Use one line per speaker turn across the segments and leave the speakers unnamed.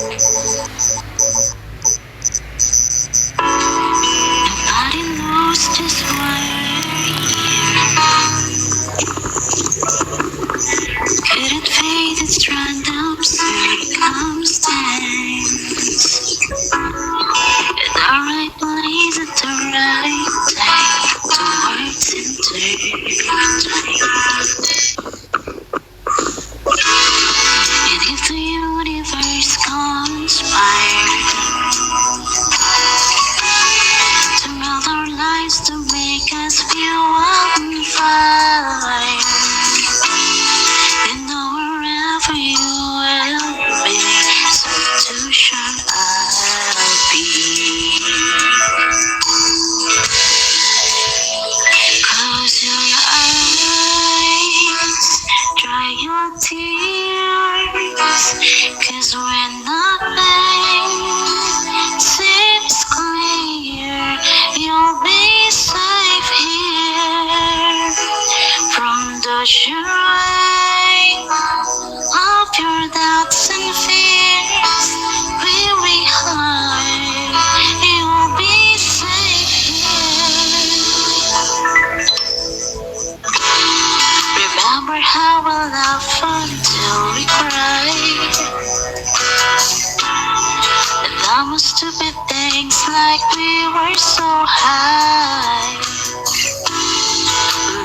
Nobody knows just why we're here. Couldn't fade its random circumstance. In the right place at the right time, the words intertwine. And if the universe conspired to melt our lives to make us feel one fire, then know wherever you will be, so too sure I'll be. Close your eyes, dry your tears, 'cause when nothing seems clear, you'll be safe here from the shine of your doubts and fears. Weary heart, you'll be safe here. Remember how we laughed until we cried, and done stupid things like we were so high.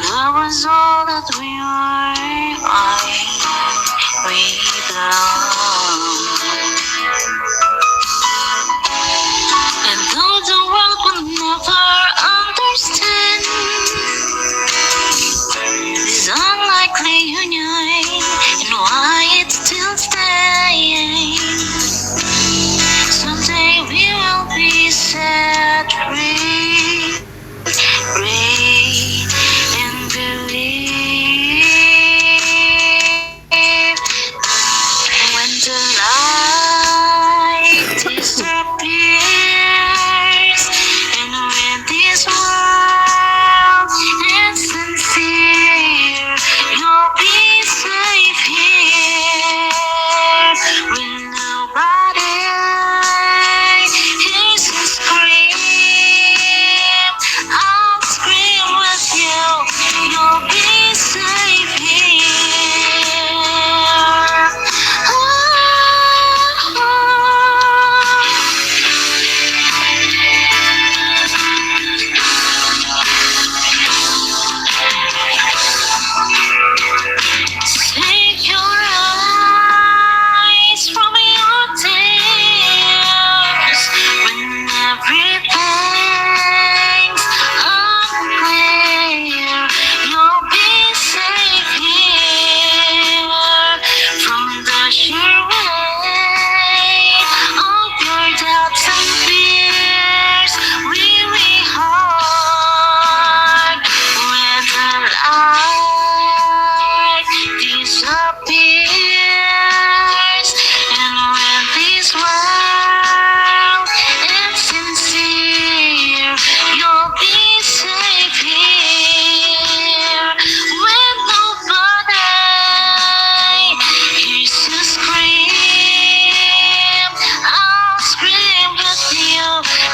Love was all that we were, we belong. And though the world will never understand this unlikely union and why it's still staying, someday we will be set free, free and believe. When the light disappears and when this world is sincere, you'll be safe here when nobody hears you scream. I'll scream with you. You'll be safe here. Take your eyes from your tears when everything's unclear. You'll be safe here from the sheer weight of your doubts and fears. Weary heart, when the light disappears and when this world is sincere, you'll be safe here when nobody hears you scream. I'll scream with you.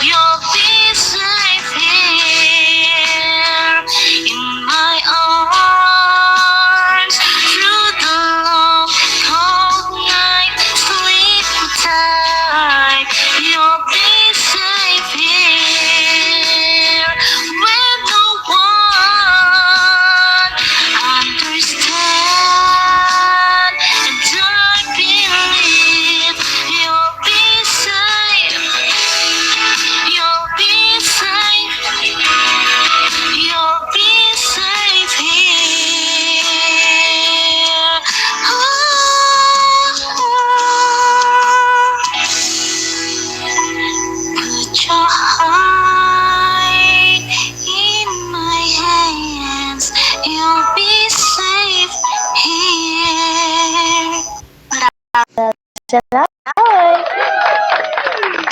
You'll be safe here in my arms through the long cold night. Sleep tight. You'll be safe here when no one understands. And I believe you'll be safe. You'll be safe. You'll be safe here. Put your heart in my hands. You'll be safe here.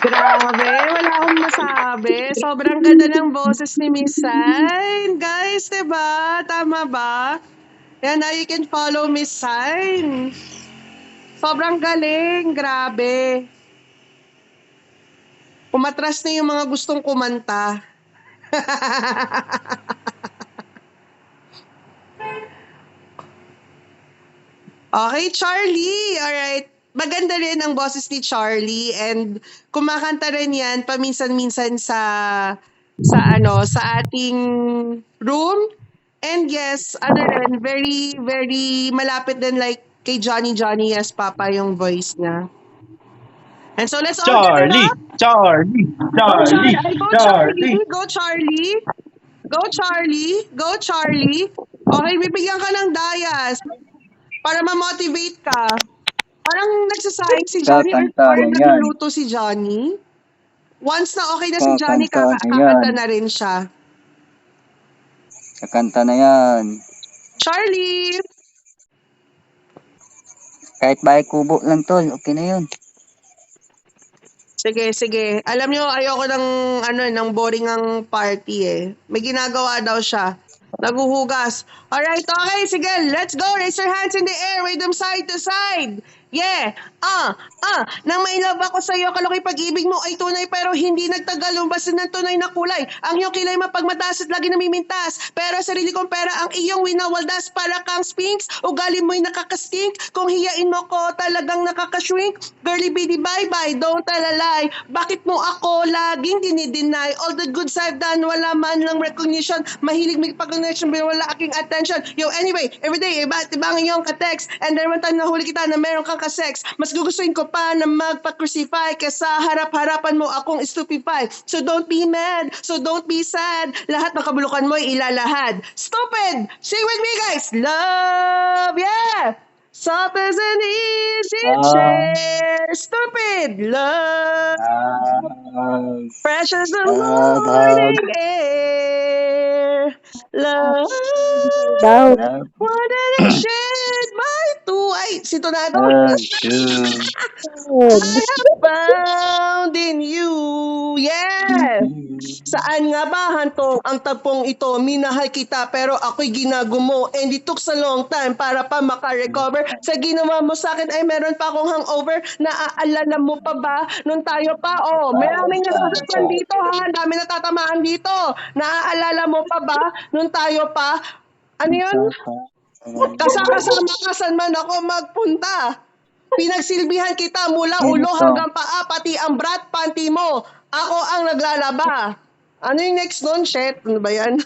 Grabe, wala akong masabi. Sobrang ganda ng boses ni Miss Sign. Guys, diba? Tama ba? Yan na, you can follow Miss Sign. Sobrang galing, grabe. Umatras na yung mga gustong kumanta. Okay, Charlie. Alright. Maganda rin ang boses ni Charlie and kumakanta rin yan paminsan-minsan sa ating room. And yes, ano rin, very, very malapit din like kay Johnny Yes Papa yung voice niya. And so let's all get it up.
Charlie,
Go Charlie! Go Charlie! Go Charlie! Go Charlie! Go Charlie! Okay, bibigyan ka ng dayas para ma-motivate ka. Parang nagsasaing si Johnny or
Kakanta na yan.
nagluluto si Johnny. Once na okay na si Johnny,
Kakanta na
kakanta
yan.
na rin siya.
Kakanta na yan.
Charlie!
Kahit bahay kubo lang tol, okay na yun.
Sige, sige. Alam nyo, ayoko ng boring ang party eh. May ginagawa daw siya. Naguhugas. Alright, okay, sige. Let's go. Raise your hands in the air. Wave them side to side. Yeah. Nang mailove ako sa iyo, kalokoy pag-ibig mo ay tunay pero hindi nagtagal lumbasin ng tunay na kulay. Ang iyong kilay mapagmataas at lagi namimintas. Pero sarili kong pera ang iyong winawaldas para kang sphinx. Ugali mo'y nakakastink. Kung hiyain mo ko, talagang nakakashrink. Girly bitty bye-bye, don't tell a lie. Bakit mo ako laging dinideny? All the goods I've done, wala man lang recognition. Mahilig may pag-connection, pero wala aking attention. Yo, anyway, everyday, iba't ibang iyong ka-text. And then one time nahuli kita na meron kang ka-sex. Mas gugustuhin ko pa na magpa-crucify kesa harap-harapan mo akong stupefy. So don't be mad, so don't be sad. Lahat ng kabulukan mo ilalahad. Stupid! Sing with me, guys! Love, yeah! Soft as an easy chair. Stupid love. Fresh as the morning air. Love. Wanna shed my two. Ay, si Tonado. I have found in you. Yes. Saan nga ba hantong ang tagpong ito? Minahal kita pero ako'y ginagumo and it took a long time para pa makarecover. Sa ginawa mo sa akin ay meron pa akong hangover. Naaalala mo pa ba nung tayo pa? Oh, may aming nasasaktan dito ha. Dami natatamaan dito. Naaalala mo pa ba nung tayo pa? Ano yun? Kasama ka saan man ako magpunta. Pinagsilbihan kita mula ulo hanggang paa, pati ang brat panty mo. Ako ang naglalaba. Ano yung next nun? Shit, ano ba yan?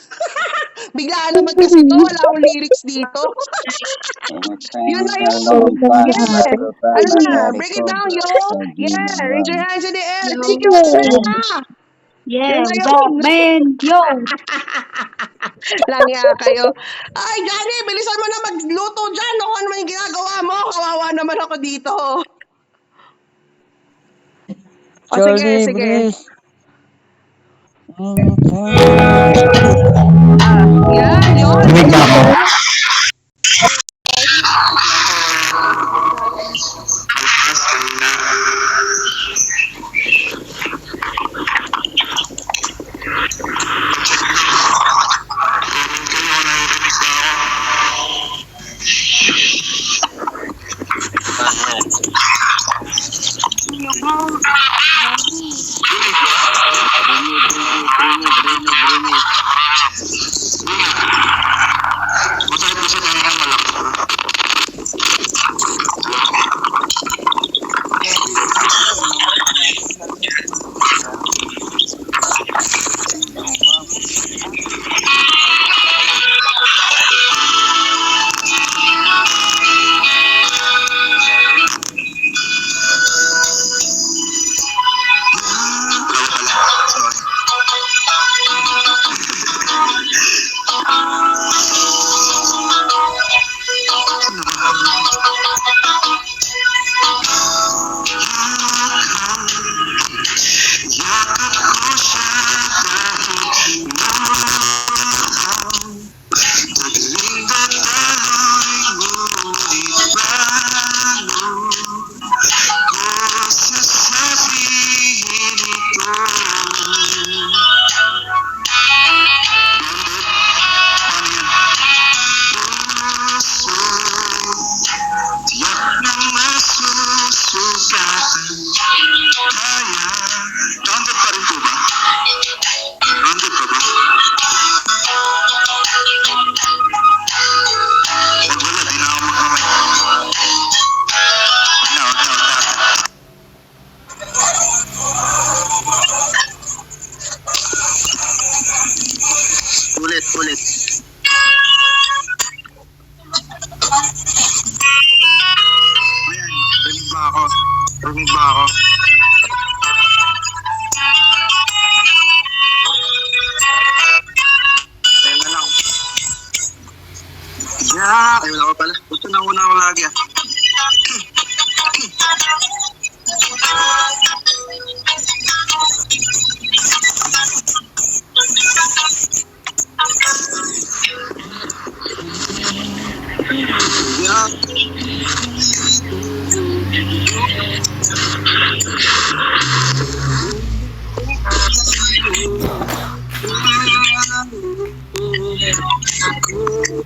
Biglaan naman kasi ito, wala akong lyrics dito. Yun na yun. Yeah. Ano na? Break it down, yo. Yeah, raise your hands in the air. Thank you.
Yeah,
Yun na
go,
yun.
man, yo.
Langya kayo. Ay, Johnny, bilisan mo na magluto dyan. Ano naman yung ginagawa mo? Kawawa naman ako dito. O, sige, sige. Yan, yun.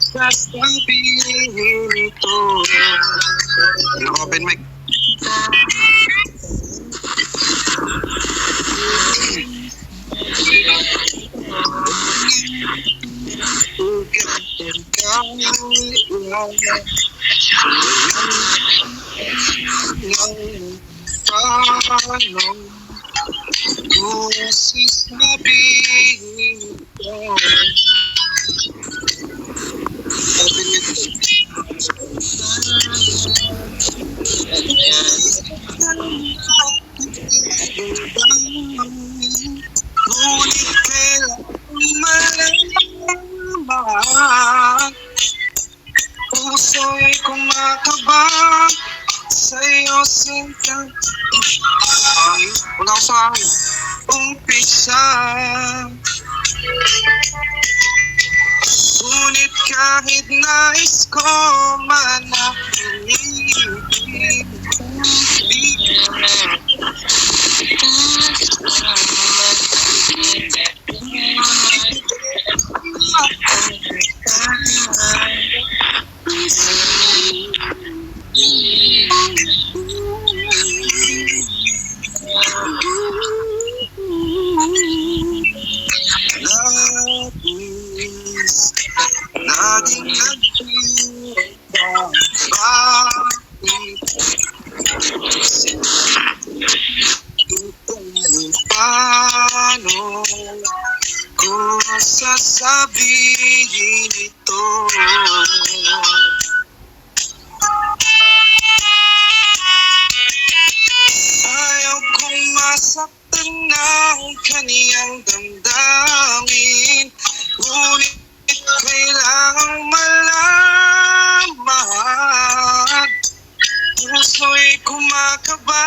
sasabihin ito. Open mic. Ngunit kailan malaman, puso'y kumakabang sa'yo sinta. Wala ko sa akin. Umpisa. Ngunit kahit nais ko manahimik, di ka na. Labis, laging nagpipabalik. Paano ko sasabihin ito? Ayaw kong masaktan ng kaniyang damdamin, ngunit kailangang malaman. Puso'y kumakaba,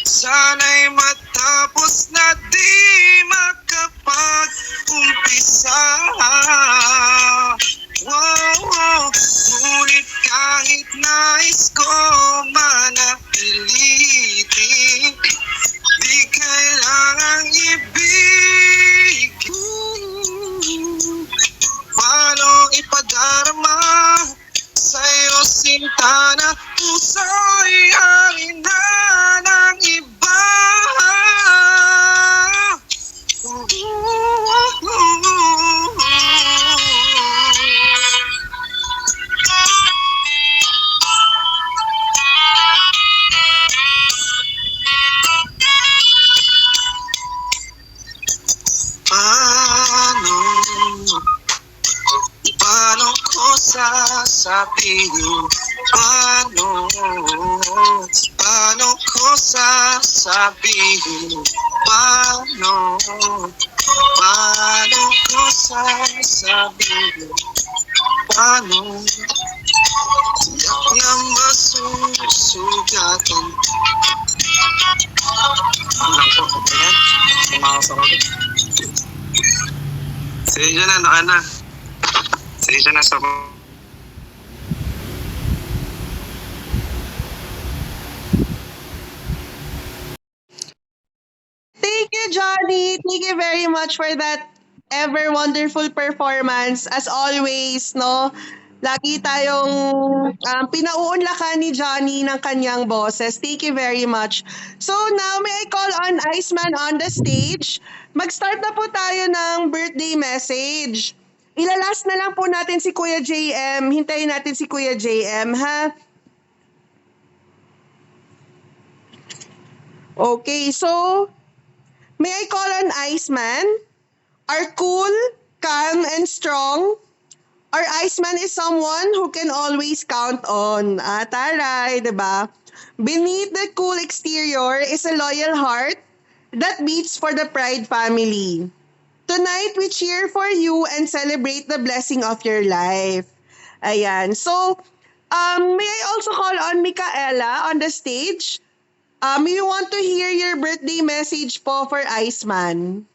sana'y matapos na di makapag-umpisa. Wow, ngunit kahit nais ko manapilitin, di kailangang ibigin. Paano ipadarama sa'yo sinta na puso'y arina ng iba? Paano ko sasabihin? Paano ko sasabihin? Paano ko sasabihin? Paano? Tiyak na masusugatan. Ang lang po, kapatid. Sumakasarap. Sige na, naka na. Sige na sa...
Thank you, Johnny. Thank you very much for that ever wonderful performance. As always, no? Lagi tayong pinauunlakan ni Johnny ng kanyang boses. Thank you very much. So now, may I call on Iceman on the stage? Mag-start na po tayo ng birthday message. Ilalas na lang po natin si Kuya JM. Hintayin natin si Kuya JM, ha? Okay, so may I call on Iceman? Are cool, calm, and strong. Our Iceman is someone who can always count on. Taray, diba? Beneath the cool exterior is a loyal heart that beats for the Pride family. Tonight, we cheer for you and celebrate the blessing of your life. Ayan. So, may I also call on Micaela on the stage? We want to hear your birthday message po for Iceman.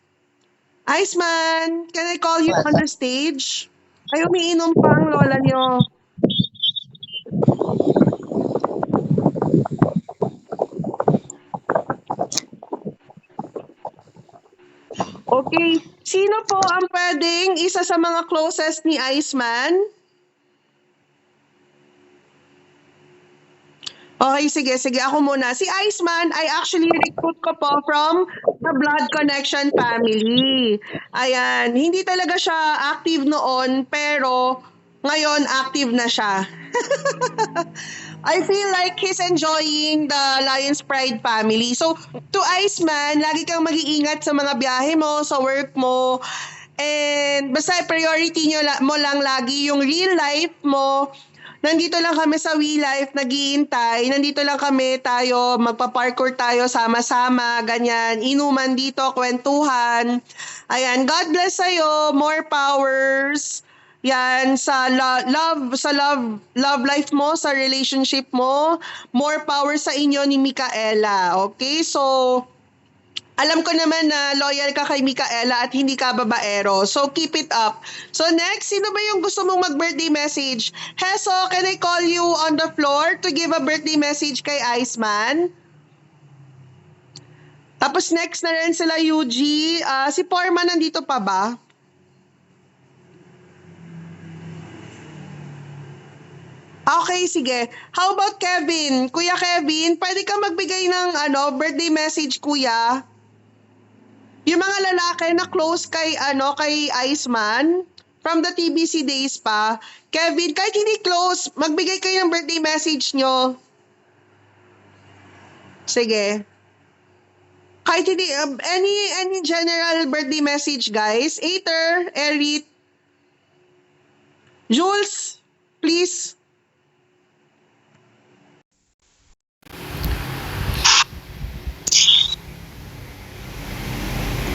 Iceman, can I call you on the stage? Ay, umiinom pa ang lola niyo. Okay. Sino po ang pwedeng isa sa mga closest ni Iceman? Okay, sige. Ako muna. Si Iceman ay actually recruit ko po from the Blood Connection family. Ayan. Hindi talaga siya active noon, pero ngayon active na siya. I feel like he's enjoying the Lions Pride family. So, to Iceman, lagi kang mag-iingat sa mga biyahe mo, sa work mo, and basta priority mo lang lagi yung real life mo. Nandito lang kami sa We Life, naghihintay. Nandito lang kami, tayo, magpa-parkour tayo sama-sama, ganyan. Inuman dito, kwentuhan. Ayan, God bless sa'yo, more powers. Yan, sa love life mo, sa relationship mo, more power sa inyo ni Micaela. Okay? So, alam ko naman na loyal ka kay Micaela at hindi ka babaero. So, keep it up. So, next, sino ba yung gusto mong mag-birthday message? Heso, can I call you on the floor to give a birthday message kay Iceman? Tapos next na rin sila Yuji. Si Porma nandito pa ba? Okay, sige. How about Kevin? Kuya Kevin, pwede ka magbigay ng birthday message, kuya? Yung mga lalaki na close kay Iceman from the TBC days pa. Kevin, kahit hindi close, magbigay kayo ng birthday message nyo. Sige. Kahit hindi, any general birthday message, guys. Aether, Erit, Jules, please.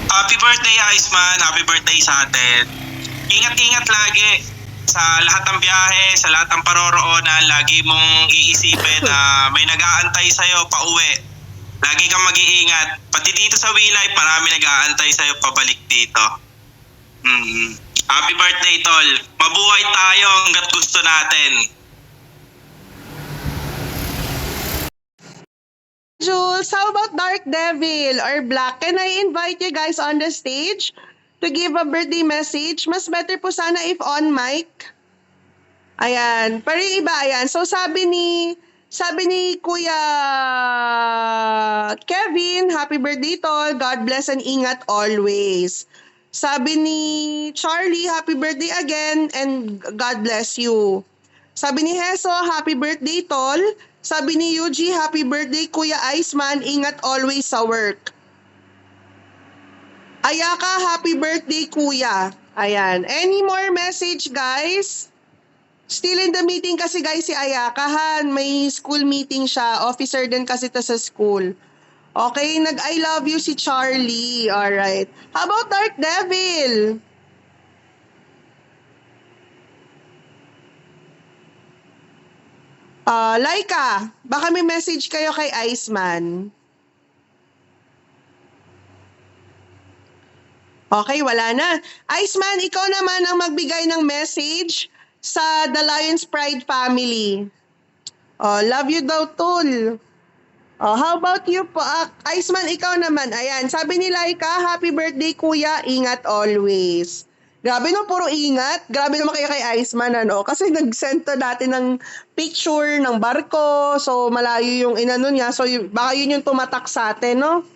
Happy birthday, Iceman. Happy birthday sa atin. Ingat-ingat lagi sa lahat ng biyahe, sa lahat ng paroroonan. Lagi mong iisipin na may nag-aantay sa'yo pa uwi. Lagi kang mag-iingat. Pati dito sa We Life, marami nag-aantay sa'yo pabalik dito. Happy birthday, Tol. Mabuhay tayo hanggat gusto natin.
Jules, how about Dark Devil or Black? Can I invite you guys on the stage to give a birthday message? Mas better po sana if on mic. Ayan, pero yung iba, ayan. So sabi ni Kuya Kevin, happy birthday tol, God bless and ingat always. Sabi ni Charlie, happy birthday again and God bless you. Sabi ni Heso, happy birthday tol. Sabi ni Yuji, happy birthday Kuya Iceman, ingat always sa work. Ayaka, happy birthday Kuya. Ayan. Any more message guys? Still in the meeting kasi guys si Ayaka ha. May school meeting siya. Officer din kasi to sa school. Okay, nag-I love you si Charlie. Alright. How about Dark Devil? Laika, baka may message kayo kay Iceman. Okay, wala na. Iceman, ikaw naman ang magbigay ng message sa The Lions Pride family. Love you daw, tol. How about you po? Iceman, ikaw naman. Ayan, sabi ni Laika, happy birthday kuya, ingat always. Grabe no, puro ingat. Grabe naman kayo kay Iceman, ano? Kasi nag-send to dati ng picture ng barko. So, malayo yung inano niya. So, baka yun yung tumatak sa atin, no?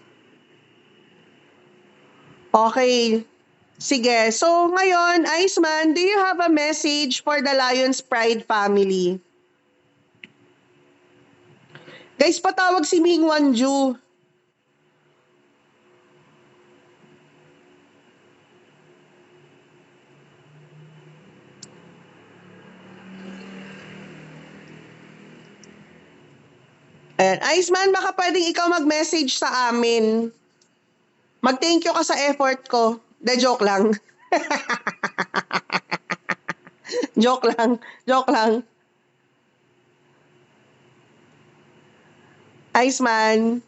Okay. Sige. So, ngayon, Iceman, do you have a message for the Lions Pride family? Guys, patawag si Ming Wanju. Iceman, baka pwedeng ikaw mag-message sa amin. Mag-thank you ka sa effort ko. De, joke lang. Joke lang. Iceman.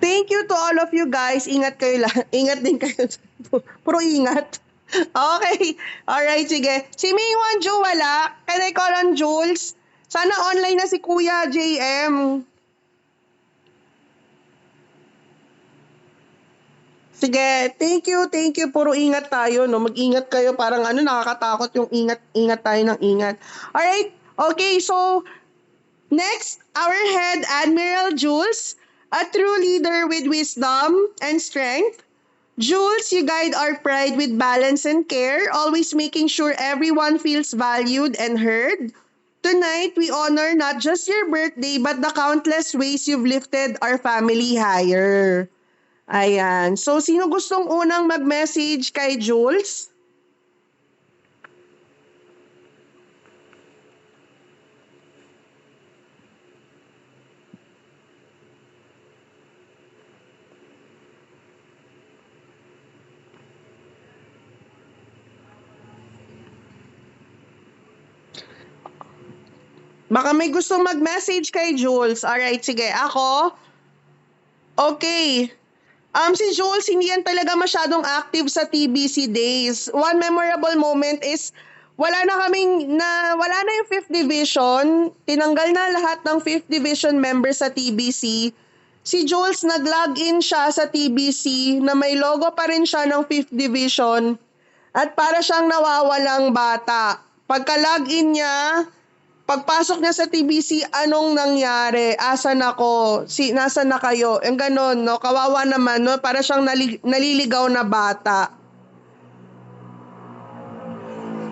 Thank you to all of you guys. Ingat kayo lang. Ingat din kayo. Puro ingat. Okay. Alright, sige. Si Ming Wanju wala. Can I call on Jules? Sana online na si Kuya JM. Sige, thank you, thank you. Puro ingat tayo, no? Mag-ingat kayo. Parang ano, nakakatakot yung ingat tayo ng ingat. Alright, okay, so next, our head Admiral Jules, a true leader with wisdom and strength. Jules, you guide our pride with balance and care, always making sure everyone feels valued and heard. Tonight, we honor not just your birthday, but the countless ways you've lifted our family higher. Ayan. So, sino gustong unang mag-message kay Jules? Baka may gustong mag-message kay Jules. Alright, sige. Ako? Okay. Si Jules, hindi yan talaga masyadong active sa TBC days. One memorable moment is wala na yung 5th division. Tinanggal na lahat ng 5th division members sa TBC. Si Jules, nag-login siya sa TBC na may logo pa rin siya ng 5th division at para siyang nawawalang bata. Pagka-login niya, pagpasok niya sa TBC, anong nangyari? Asan ako? Nasaan na kayo? Yung ganon, no? Kawawa naman, no? Para siyang naliligaw na bata.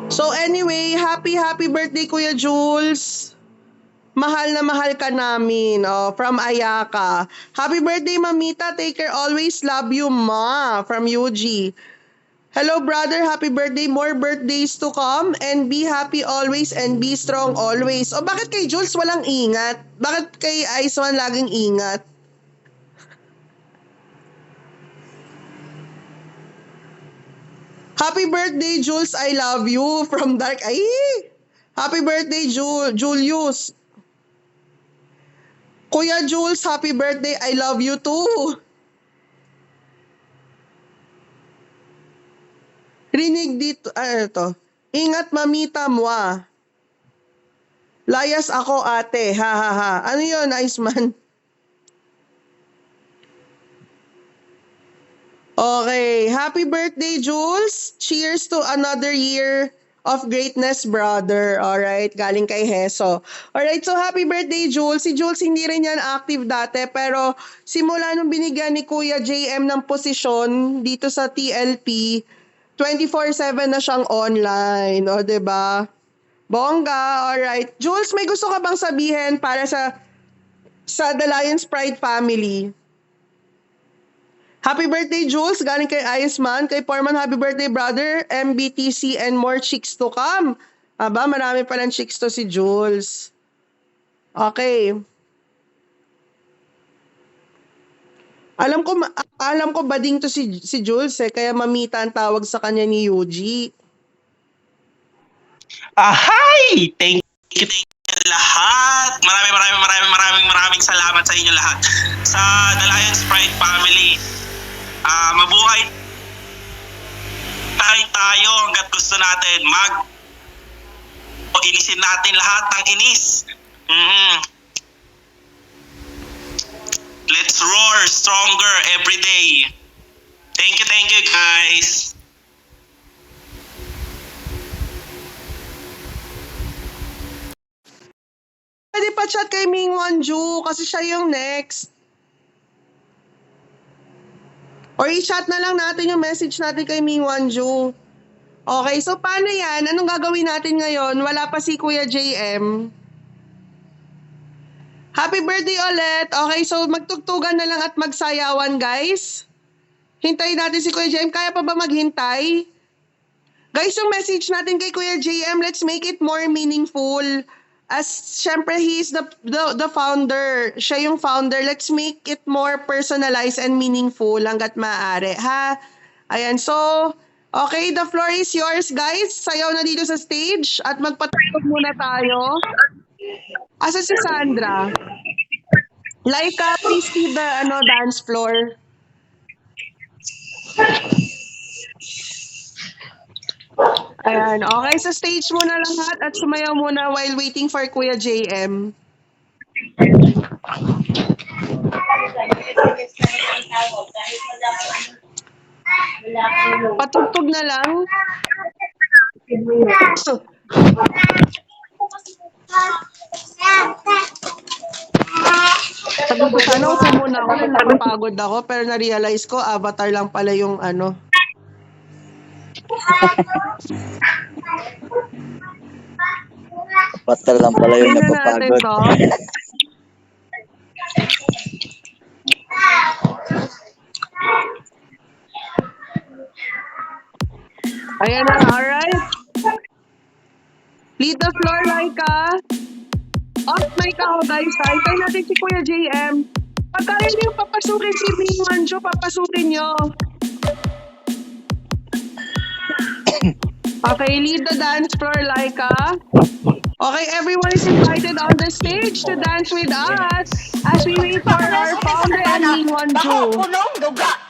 So anyway, happy birthday Kuya Jules. Mahal na mahal ka namin, from Ayaka. Happy birthday Mamita, take care always, love you Ma, from UG. Hello brother, happy birthday, more birthdays to come, and be happy always and be strong always. O bakit kay Jules walang ingat? Bakit kay Aiswan laging ingat? Happy birthday Jules, I love you, from Dark. Ay! Happy birthday Julius. Kuya Jules, happy birthday, I love you too. Rinig dito, ito. Ingat mamita mo ah. Layas ako ate, ha ha ha. Ano yun, Iceman? Okay, happy birthday Jules. Cheers to another year of greatness, brother. Alright, galing kay Heso. Alright, so happy birthday Jules. Si Jules hindi rin yan active dati, pero simula nung binigyan ni Kuya JM ng posisyon dito sa TLP, 24/7 na siyang online, o 'di ba? Bongga, alright. Jules, may gusto ka bang sabihin para sa The Lions Pride family? Happy birthday, Jules. Galing kay Iceman. Kay Foreman, happy birthday, brother. MBTC and more chicks to come. Aba, marami palang chicks to si Jules. Okay. Alam ko bading to si Jules kaya Mamita ang tawag sa kanya ni Yuji.
Ahay! Thank you lahat. Maraming salamat sa inyo lahat. Sa The Lions Pride family, mabuhay tayo hanggat gusto natin. Inisin natin lahat ng inis. Let's roar stronger every day. Thank you guys.
Pwede pa chat kay Ming Wanju kasi siya yung next. Or i-chat na lang natin yung message natin kay Ming Wanju. Okay, so paano yan? Anong gagawin natin ngayon? Wala pa si Kuya JM. Happy birthday ulit. Okay, so magtugtugan na lang at magsayawan, guys. Hintayin natin si Kuya JM. Kaya pa ba maghintay? Guys, yung message natin kay Kuya JM, let's make it more meaningful. As syempre, he is the founder. Siya yung founder. Let's make it more personalized and meaningful hanggat maaari, ha? Ayan, so, okay, the floor is yours, guys. Sayaw na dito sa stage at magpatugtog muna tayo. Asa si Sandra? Laika, please see the dance floor. Ayan, okay, sa stage muna lahat at sumayaw muna while waiting for Kuya JM. Patugtog na lang. Sabi ko sana upo muna ako kasi napapagod ako pero na-realize ko avatar lang pala yung ano.
Patal lang pala yung
Tingnan natin
napapagod.
to. Ayan na, alright. Lead the floor, Laika. Off mic ako, guys. Hintay natin si Kuya JM. Pagka yun yung papasukin si Ming Manjo, papasukin nyo. Okay, lead the dance floor, Laika. Okay, everyone is invited on the stage to dance with us as we wait for our founder and Ming Manjo.
Punong duga.